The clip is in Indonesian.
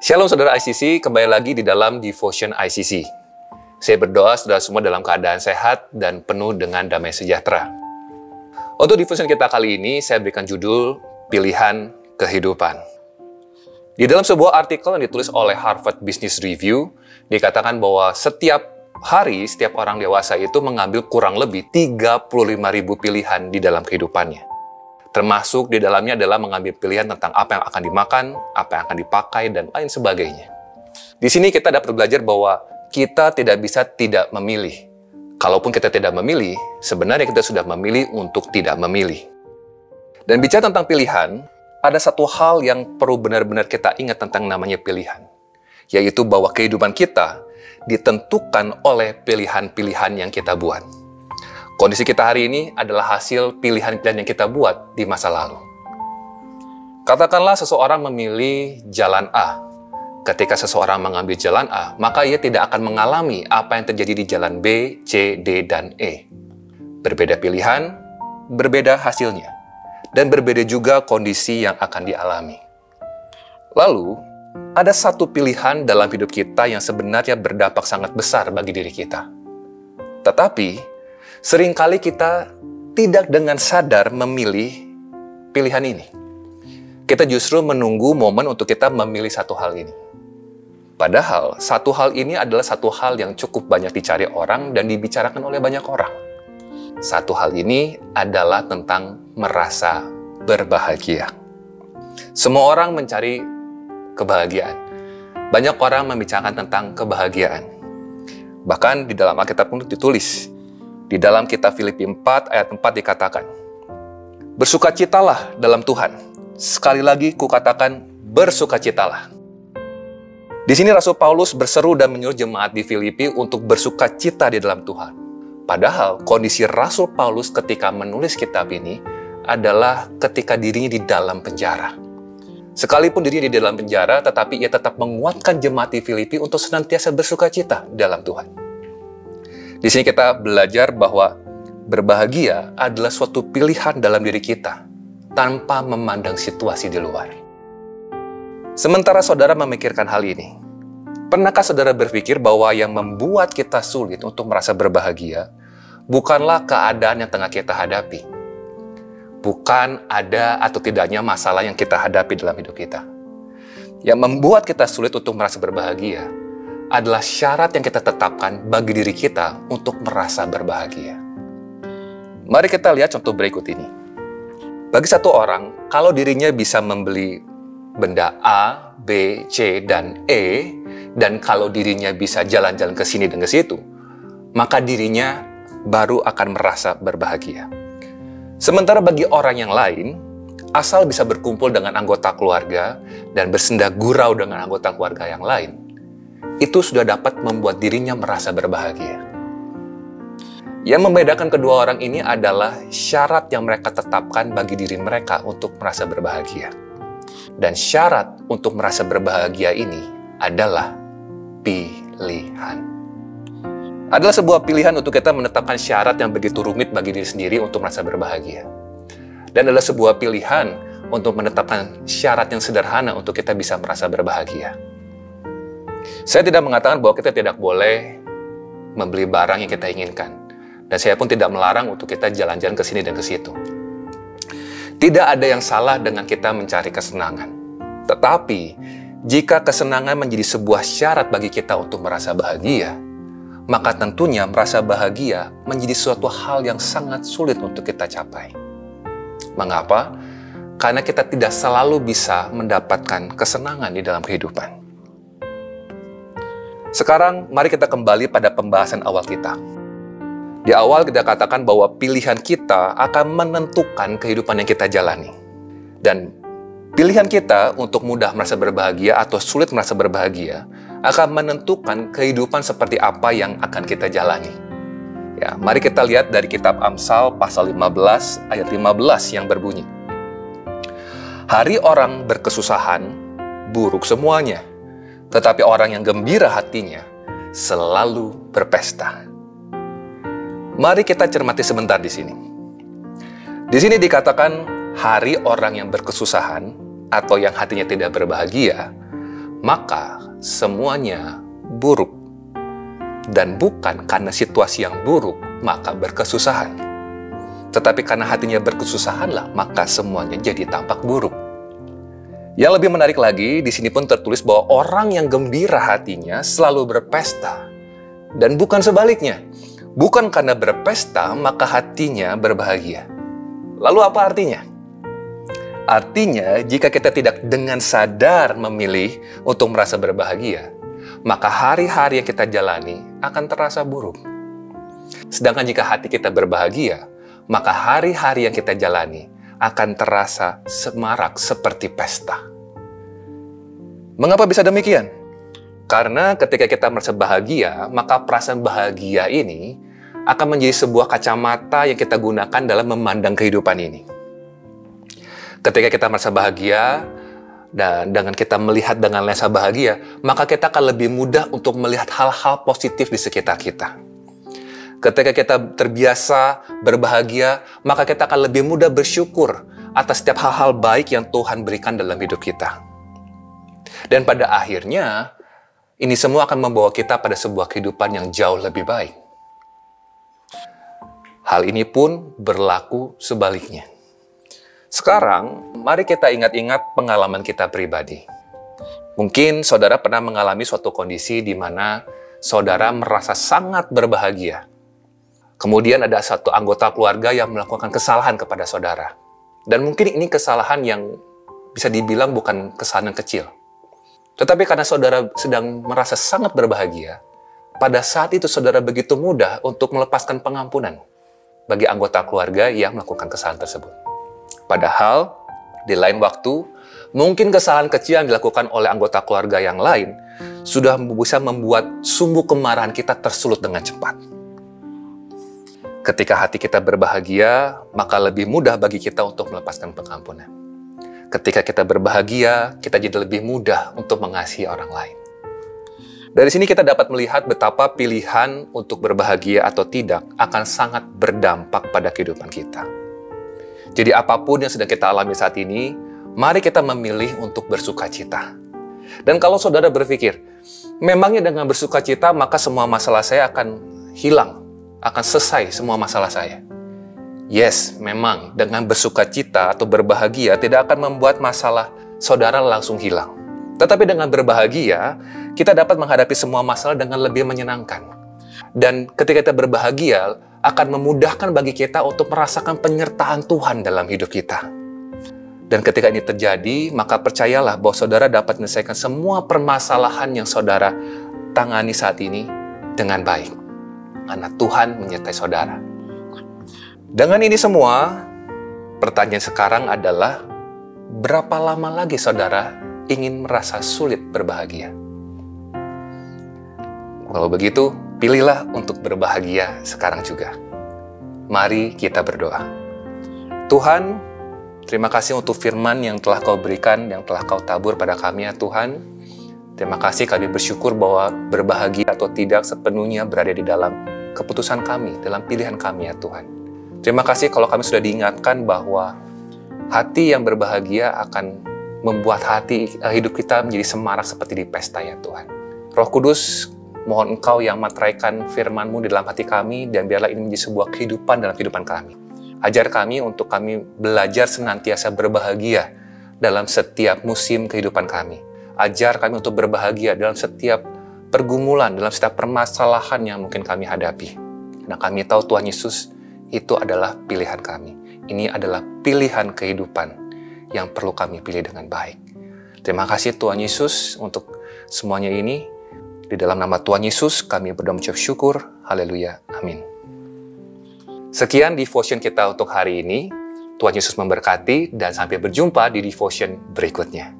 Shalom saudara ICC, kembali lagi di dalam Devotion ICC. Saya berdoa saudara semua dalam keadaan sehat dan penuh dengan damai sejahtera. Untuk Devotion kita kali ini, saya berikan judul Pilihan Kehidupan. Di dalam sebuah artikel yang ditulis oleh Harvard Business Review, dikatakan bahwa setiap hari, setiap orang dewasa itu mengambil kurang lebih 35.000 pilihan di dalam kehidupannya. Termasuk di dalamnya adalah mengambil pilihan tentang apa yang akan dimakan, apa yang akan dipakai, dan lain sebagainya. Di sini kita dapat belajar bahwa kita tidak bisa tidak memilih. Kalaupun kita tidak memilih, sebenarnya kita sudah memilih untuk tidak memilih. Dan bicara tentang pilihan, ada satu hal yang perlu benar-benar kita ingat tentang namanya pilihan. Yaitu bahwa kehidupan kita ditentukan oleh pilihan-pilihan yang kita buat. Kondisi kita hari ini adalah hasil pilihan-pilihan yang kita buat di masa lalu. Katakanlah seseorang memilih jalan A. Ketika seseorang mengambil jalan A, maka ia tidak akan mengalami apa yang terjadi di jalan B, C, D, dan E. Berbeda pilihan, berbeda hasilnya. Dan berbeda juga kondisi yang akan dialami. Lalu, ada satu pilihan dalam hidup kita yang sebenarnya berdampak sangat besar bagi diri kita. Tetapi, seringkali kita tidak dengan sadar memilih pilihan ini. Kita justru menunggu momen untuk kita memilih satu hal ini. Padahal, satu hal ini adalah satu hal yang cukup banyak dicari orang dan dibicarakan oleh banyak orang. Satu hal ini adalah tentang merasa berbahagia. Semua orang mencari kebahagiaan. Banyak orang membicarakan tentang kebahagiaan. Bahkan di dalam Alkitab pun ditulis, di dalam kitab Filipi 4 ayat 4 dikatakan, bersukacitalah dalam Tuhan. Sekali lagi kukatakan, bersukacitalah. Di sini Rasul Paulus berseru dan menyuruh jemaat di Filipi untuk bersukacita di dalam Tuhan. Padahal kondisi Rasul Paulus ketika menulis kitab ini adalah ketika dirinya di dalam penjara. Sekalipun dirinya di dalam penjara, tetapi ia tetap menguatkan jemaat di Filipi untuk senantiasa bersukacita dalam Tuhan. Di sini kita belajar bahwa berbahagia adalah suatu pilihan dalam diri kita tanpa memandang situasi di luar. Sementara saudara memikirkan hal ini, pernahkah saudara berpikir bahwa yang membuat kita sulit untuk merasa berbahagia bukanlah keadaan yang tengah kita hadapi? Bukan ada atau tidaknya masalah yang kita hadapi dalam hidup kita. Yang membuat kita sulit untuk merasa berbahagia adalah syarat yang kita tetapkan bagi diri kita untuk merasa berbahagia. Mari kita lihat contoh berikut ini. Bagi satu orang, kalau dirinya bisa membeli benda A, B, C, dan E, dan kalau dirinya bisa jalan-jalan ke sini dan ke situ, maka dirinya baru akan merasa berbahagia. Sementara bagi orang yang lain, asal bisa berkumpul dengan anggota keluarga dan bersenda gurau dengan anggota keluarga yang lain, itu sudah dapat membuat dirinya merasa berbahagia. Yang membedakan kedua orang ini adalah syarat yang mereka tetapkan bagi diri mereka untuk merasa berbahagia. Dan syarat untuk merasa berbahagia ini adalah pilihan. Adalah sebuah pilihan untuk kita menetapkan syarat yang begitu rumit bagi diri sendiri untuk merasa berbahagia. Dan adalah sebuah pilihan untuk menetapkan syarat yang sederhana untuk kita bisa merasa berbahagia. Saya tidak mengatakan bahwa kita tidak boleh membeli barang yang kita inginkan. Dan saya pun tidak melarang untuk kita jalan-jalan ke sini dan ke situ. Tidak ada yang salah dengan kita mencari kesenangan. Tetapi, jika kesenangan menjadi sebuah syarat bagi kita untuk merasa bahagia, maka tentunya merasa bahagia menjadi suatu hal yang sangat sulit untuk kita capai. Mengapa? Karena kita tidak selalu bisa mendapatkan kesenangan di dalam kehidupan. Sekarang, mari kita kembali pada pembahasan awal kita. Di awal kita katakan bahwa pilihan kita akan menentukan kehidupan yang kita jalani. Dan pilihan kita untuk mudah merasa berbahagia atau sulit merasa berbahagia akan menentukan kehidupan seperti apa yang akan kita jalani. Ya, mari kita lihat dari kitab Amsal pasal 15 ayat 15 yang berbunyi, hari orang berkesusahan buruk semuanya, tetapi orang yang gembira hatinya selalu berpesta. Mari kita cermati sebentar di sini. Di sini dikatakan hari orang yang berkesusahan atau yang hatinya tidak berbahagia maka semuanya buruk. Dan bukan karena situasi yang buruk, maka berkesusahan. Tetapi karena hatinya berkesusahanlah, maka semuanya jadi tampak buruk. Yang lebih menarik lagi, di sini pun tertulis bahwa orang yang gembira hatinya selalu berpesta. Dan bukan sebaliknya. Bukan karena berpesta, maka hatinya berbahagia. Lalu apa artinya? Artinya, jika kita tidak dengan sadar memilih untuk merasa berbahagia, maka hari-hari yang kita jalani akan terasa buruk. Sedangkan jika hati kita berbahagia, maka hari-hari yang kita jalani akan terasa semarak seperti pesta. Mengapa bisa demikian? Karena ketika kita merasa bahagia, maka perasaan bahagia ini akan menjadi sebuah kacamata yang kita gunakan dalam memandang kehidupan ini. Ketika kita merasa bahagia, dan dengan kita melihat dengan lensa bahagia, maka kita akan lebih mudah untuk melihat hal-hal positif di sekitar kita. Ketika kita terbiasa berbahagia, maka kita akan lebih mudah bersyukur atas setiap hal-hal baik yang Tuhan berikan dalam hidup kita. Dan pada akhirnya, ini semua akan membawa kita pada sebuah kehidupan yang jauh lebih baik. Hal ini pun berlaku sebaliknya. Sekarang, mari kita ingat-ingat pengalaman kita pribadi. Mungkin saudara pernah mengalami suatu kondisi di mana saudara merasa sangat berbahagia. Kemudian ada satu anggota keluarga yang melakukan kesalahan kepada saudara. Dan mungkin ini kesalahan yang bisa dibilang bukan kesalahan yang kecil. Tetapi karena saudara sedang merasa sangat berbahagia, pada saat itu saudara begitu mudah untuk melepaskan pengampunan bagi anggota keluarga yang melakukan kesalahan tersebut. Padahal, di lain waktu, mungkin kesalahan kecil yang dilakukan oleh anggota keluarga yang lain sudah bisa membuat sumbu kemarahan kita tersulut dengan cepat. Ketika hati kita berbahagia, maka lebih mudah bagi kita untuk melepaskan pengampunan. Ketika kita berbahagia, kita jadi lebih mudah untuk mengasihi orang lain. Dari sini kita dapat melihat betapa pilihan untuk berbahagia atau tidak akan sangat berdampak pada kehidupan kita. Jadi apapun yang sedang kita alami saat ini, mari kita memilih untuk bersukacita. Dan kalau saudara berpikir, memangnya dengan bersukacita maka semua masalah saya akan hilang, akan selesai semua masalah saya. Yes, memang dengan bersukacita atau berbahagia tidak akan membuat masalah saudara langsung hilang. Tetapi dengan berbahagia, kita dapat menghadapi semua masalah dengan lebih menyenangkan. Dan ketika kita berbahagia, akan memudahkan bagi kita untuk merasakan penyertaan Tuhan dalam hidup kita. Dan ketika ini terjadi, maka percayalah bahwa saudara dapat menyelesaikan semua permasalahan yang saudara tangani saat ini dengan baik. Karena Tuhan menyertai saudara. Dengan ini semua, pertanyaan sekarang adalah, berapa lama lagi saudara ingin merasa sulit berbahagia? Kalau begitu, pilihlah untuk berbahagia sekarang juga. Mari kita berdoa. Tuhan, terima kasih untuk firman yang telah Kau berikan, yang telah Kau tabur pada kami ya Tuhan. Terima kasih, kami bersyukur bahwa berbahagia atau tidak sepenuhnya berada di dalam keputusan kami, dalam pilihan kami ya Tuhan. Terima kasih kalau kami sudah diingatkan bahwa hati yang berbahagia akan membuat hidup kita menjadi semarak seperti di pesta ya Tuhan. Roh Kudus, mohon Engkau yang materaikan firman-Mu di dalam hati kami, dan biarlah ini menjadi sebuah kehidupan dalam kehidupan kami. Ajar kami untuk kami belajar senantiasa berbahagia dalam setiap musim kehidupan kami. Ajar kami untuk berbahagia dalam setiap pergumulan, dalam setiap permasalahan yang mungkin kami hadapi. Nah, kami tahu Tuhan Yesus, itu adalah pilihan kami. Ini adalah pilihan kehidupan yang perlu kami pilih dengan baik. Terima kasih Tuhan Yesus untuk semuanya ini. Di dalam nama Tuhan Yesus kami berdoa mengucap syukur. Haleluya. Amin. Sekian devotion kita untuk hari ini. Tuhan Yesus memberkati dan sampai berjumpa di devotion berikutnya.